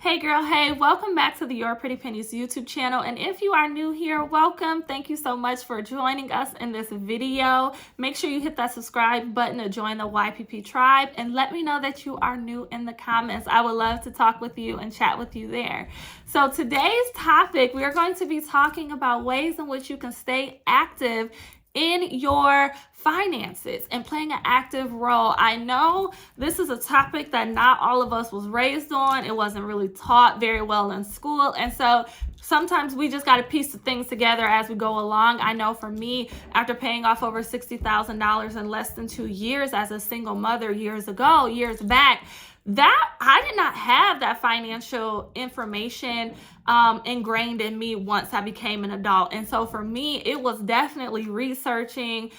Hey girl, hey, welcome back to the Your Pretty Pennies YouTube channel. And if you are new here, welcome. Thank you so much for joining us in this video. Make sure you hit that subscribe button to join the YPP tribe and let me know that you are new in the comments. I would love to talk with you and chat with you there. So today's topic, we are going to be talking about ways in which you can stay active in your finances and playing an active role. I know this is a topic that not all of us was raised on. It wasn't really taught very well in school. And so sometimes we just got to piece the things together as we go along. I know for me, after paying off over $60,000 in less than 2 years as a single mother years back, that I did not have that financial information ingrained in me once I became an adult. And so for me, it was definitely researching,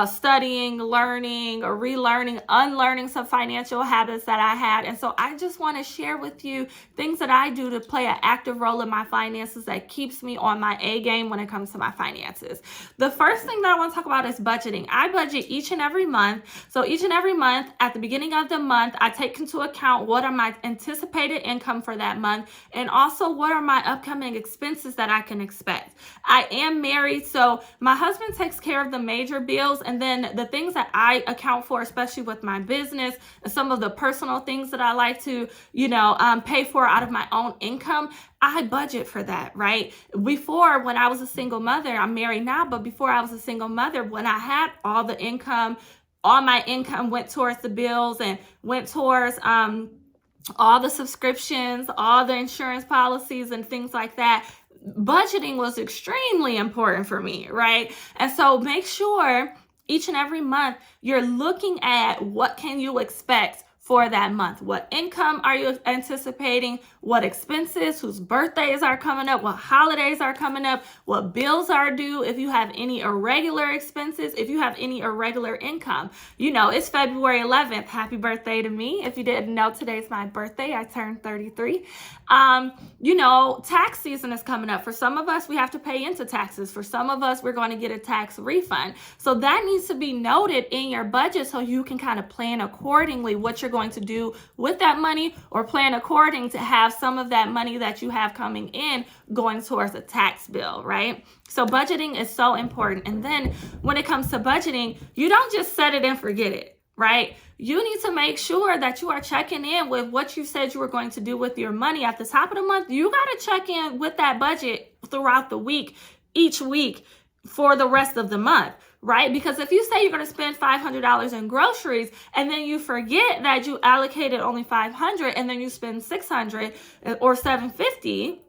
studying, learning, or relearning, unlearning some financial habits that I had. And so I just want to share with you things that I do to play an active role in my finances that keeps me on my A game when it comes to my finances. The first thing that I want to talk about is budgeting. I budget each and every month. So each and every month, at the beginning of the month, I take into account what are my anticipated income for that month and also what are my upcoming expenses that I can expect. I am married, so my husband takes care of the major bills, and then the things that I account for, especially with my business and some of the personal things that I like to, pay for out of my own income, I budget for that, right? Before, when I was a single mother, I'm married now, but before I was a single mother, when I had all the income, all my income went towards the bills and went towards all the subscriptions, all the insurance policies and things like that. Budgeting was extremely important for me, right? And so make sure each and every month you're looking at what can you expect for that month. What income are you anticipating? What expenses, whose birthdays are coming up? What holidays are coming up? What bills are due? If you have any irregular expenses, if you have any irregular income. It's February 11th. Happy birthday to me. If you didn't know, today's my birthday. I turned 33. Tax season is coming up. For some of us, we have to pay into taxes. For some of us, we're going to get a tax refund. So that needs to be noted in your budget so you can kind of plan accordingly what you're going to do with that money, or plan according to have some of that money that you have coming in going towards a tax bill, right? So budgeting is so important. And then when it comes to budgeting, you don't just set it and forget it, right? You need to make sure that you are checking in with what you said you were going to do with your money at the top of the month. You got to check in with that budget throughout the week, each week, for the rest of the month, right? Because if you say you're going to spend $500 in groceries and then you forget that you allocated only $500 and then you spend $600 or $750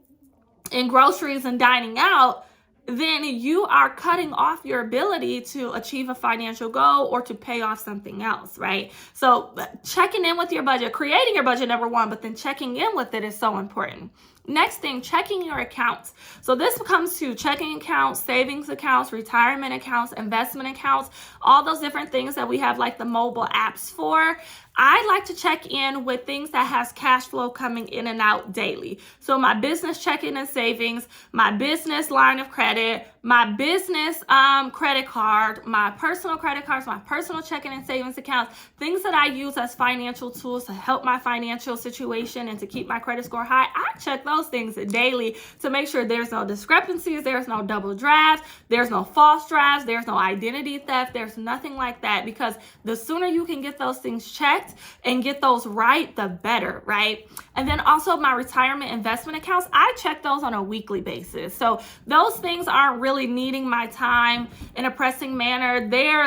in groceries and dining out, then you are cutting off your ability to achieve a financial goal or to pay off something else, right? So checking in with your budget, creating your budget, number one, but then checking in with it is so important. Next thing, checking your accounts. So this comes to checking accounts, savings accounts, retirement accounts, investment accounts, all those different things that we have like the mobile apps for. I like to check in with things that has cash flow coming in and out daily. So my business checking and savings, my business line of credit, my business credit card, my personal credit cards, my personal checking and savings accounts, things that I use as financial tools to help my financial situation and to keep my credit score high. I check those things daily to make sure there's no discrepancies, there's no double drafts, there's no false drafts, there's no identity theft, there's nothing like that, because the sooner you can get those things checked and get those right, the better, right? And then also my retirement investment accounts, I check those on a weekly basis. So those things aren't really needing my time in a pressing manner. They're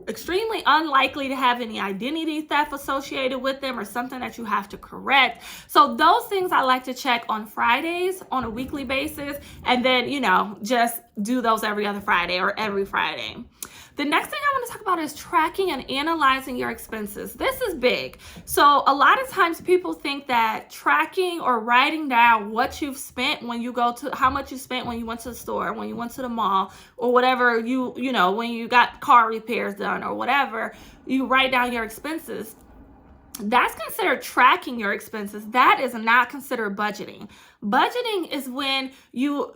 extremely unlikely to have any identity theft associated with them or something that you have to correct. So those things I like to check on Fridays on a weekly basis, and then, just do those every other Friday or every Friday. The next thing I want to talk about is tracking and analyzing your expenses. This is big. So a lot of times people think that tracking or writing down what you've spent when you go to, how much you spent when you went to the store, when you went to the mall, or whatever when you got car repairs done or whatever, you write down your expenses. That's considered tracking your expenses. That is not considered budgeting. Budgeting is when you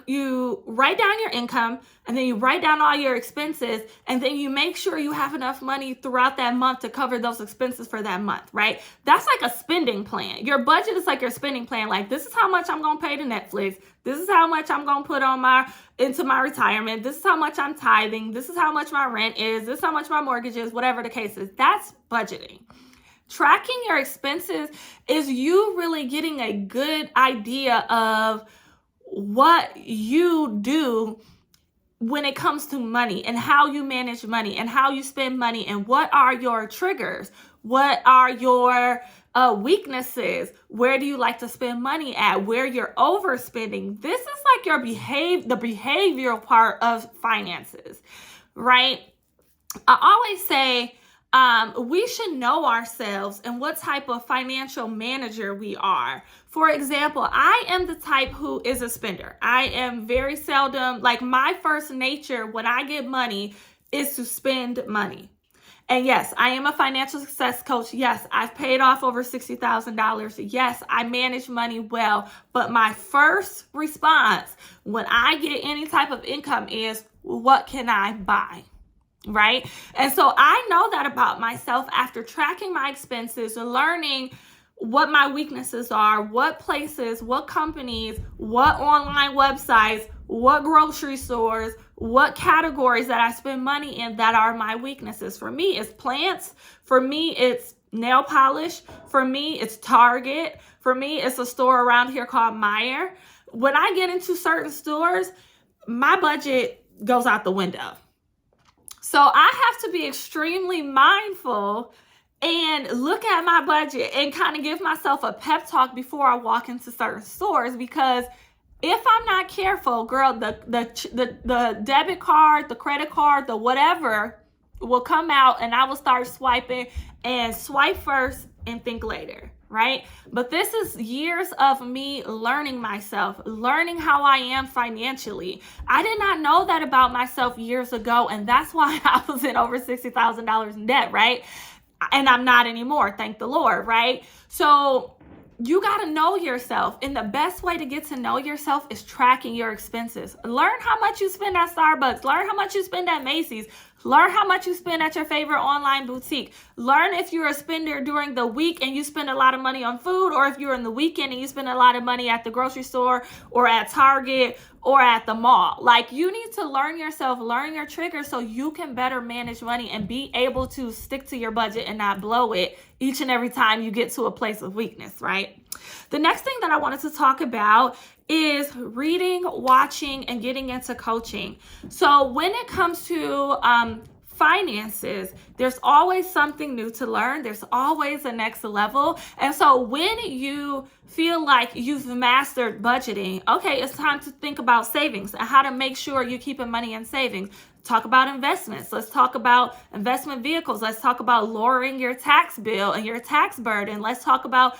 you write down your income, and then you write down all your expenses, and then you make sure you have enough money throughout that month to cover those expenses for that month, right? That's like a spending plan. Your budget is like your spending plan. Like, this is how much I'm going to pay to Netflix. This is how much I'm going to put into my retirement. This is how much I'm tithing. This is how much my rent is. This is how much my mortgage is, whatever the case is. That's budgeting. Tracking your expenses is you really getting a good idea of what you do when it comes to money and how you manage money and how you spend money and what are your triggers, what are your weaknesses, where do you like to spend money at, where you're overspending. This is like the behavioral part of finances, right? I always say we should know ourselves and what type of financial manager we are. For example, I am the type who is a spender. I am very seldom, like, my first nature when I get money is to spend money. And yes, I am a financial success coach. Yes, I've paid off over $60,000. Yes, I manage money well. But my first response when I get any type of income is, what can I buy? Right? And so I know that about myself after tracking my expenses and learning what my weaknesses are, what places, what companies, what online websites, what grocery stores, what categories that I spend money in that are my weaknesses. For me, it's plants. For me, it's nail polish. For me, it's Target. For me, it's a store around here called Meijer. When I get into certain stores, my budget goes out the window. So I have to be extremely mindful and look at my budget and kind of give myself a pep talk before I walk into certain stores, because if I'm not careful, girl, the debit card, the credit card, the whatever will come out and I will start swiping and swipe first and think later, right? But this is years of me learning myself, learning how I am financially. I did not know that about myself years ago, and that's why I was in over $60,000 in debt, right? And I'm not anymore, thank the Lord, right? So you got to know yourself. And the best way to get to know yourself is tracking your expenses. Learn how much you spend at Starbucks. Learn how much you spend at Macy's. Learn how much you spend at your favorite online boutique. Learn if you're a spender during the week and you spend a lot of money on food, or if you're in the weekend and you spend a lot of money at the grocery store or at Target or at the mall. Like, you need to learn yourself, learn your triggers so you can better manage money and be able to stick to your budget and not blow it each and every time you get to a place of weakness, right? The next thing that I wanted to talk about is reading, watching, and getting into coaching. So when it comes to finances, there's always something new to learn. There's always a next level. And so when you feel like you've mastered budgeting, okay, it's time to think about savings and how to make sure you're keeping money in savings. Talk about investments. Let's talk about investment vehicles. Let's talk about lowering your tax bill and your tax burden. Let's talk about,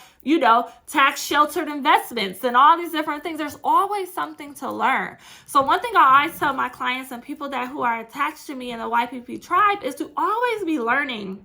tax sheltered investments and all these different things. There's always something to learn. So one thing I always tell my clients and people who are attached to me in the YPP tribe is to always be learning,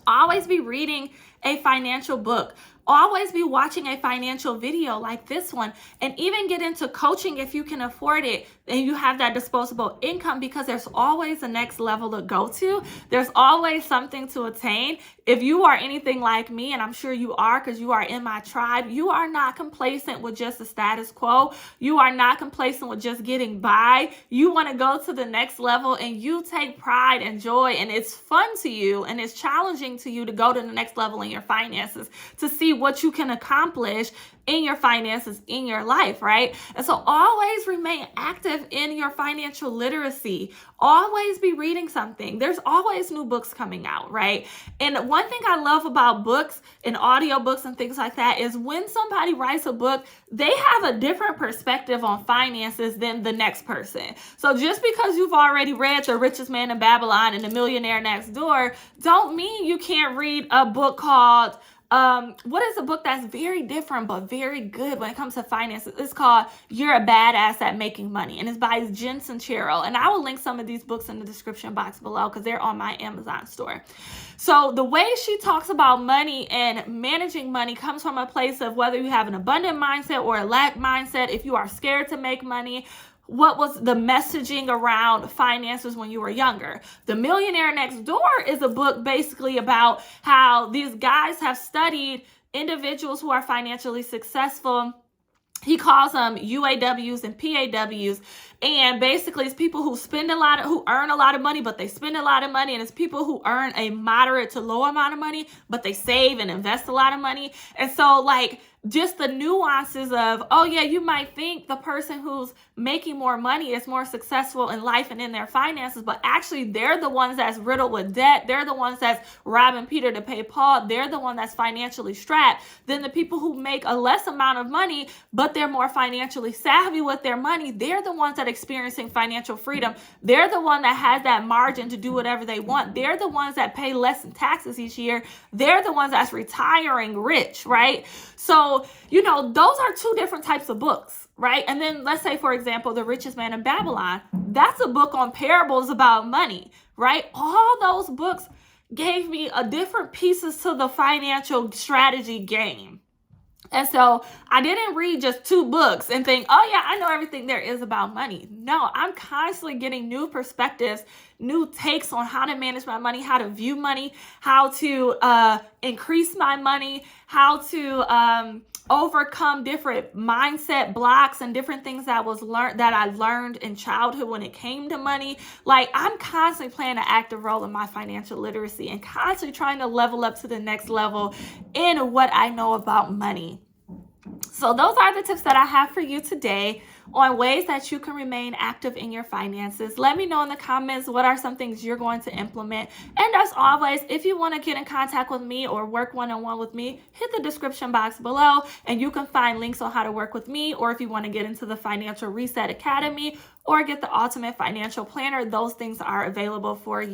always be reading a financial book, always be watching a financial video like this one, and even get into coaching if you can afford it and you have that disposable income, because there's always a next level to go to. There's always something to attain. If you are anything like me, and I'm sure you are because you are in my tribe, you are not complacent with just the status quo. You are not complacent with just getting by. You want to go to the next level, and you take pride and joy, and it's fun to you and it's challenging to you to go to the next level in your finances, to see what you can accomplish in your finances, in your life, right? And so always remain active in your financial literacy. Always be reading something. There's always new books coming out, right? And one thing I love about books and audiobooks and things like that is when somebody writes a book, they have a different perspective on finances than the next person. So just because you've already read The Richest Man in Babylon and The Millionaire Next Door, don't mean you can't read a book called what is a book that's very different but very good when it comes to finances? It's called You're a Badass at Making Money, and it's by Jen Sincero. And I will link some of these books in the description box below because they're on my Amazon store. So the way she talks about money and managing money comes from a place of whether you have an abundant mindset or a lack mindset, if you are scared to make money, what was the messaging around finances when you were younger. The Millionaire Next Door is a book basically about how these guys have studied individuals who are financially successful. He calls them UAWs and PAWs. And basically it's people who earn a lot of money, but they spend a lot of money. And it's people who earn a moderate to low amount of money, but they save and invest a lot of money. And so like just the nuances of, oh yeah, you might think the person who's making more money is more successful in life and in their finances, but actually they're the ones that's riddled with debt. They're the ones that's robbing Peter to pay Paul. They're the one that's financially strapped than the people who make a less amount of money, but they're more financially savvy with their money. They're the ones that are experiencing financial freedom. They're the one that has that margin to do whatever they want. They're the ones that pay less in taxes each year. They're the ones that's retiring rich, right? So, those are two different types of books, right? And then let's say, for example, The Richest Man in Babylon. That's a book on parables about money, right? All those books gave me a different pieces to the financial strategy game. And so I didn't read just two books and think, oh yeah, I know everything there is about money. No, I'm constantly getting new perspectives, new takes on how to manage my money, how to view money, how to increase my money, how to overcome different mindset blocks and different things that I learned in childhood when it came to money. Like I'm constantly playing an active role in my financial literacy and constantly trying to level up to the next level in what I know about money. So those are the tips that I have for you today on ways that you can remain active in your finances. Let me know in the comments what are some things you're going to implement. And as always, if you want to get in contact with me or work one-on-one with me, hit the description box below and you can find links on how to work with me, or if you want to get into the Financial Reset Academy or get the Ultimate Financial Planner, those things are available for you.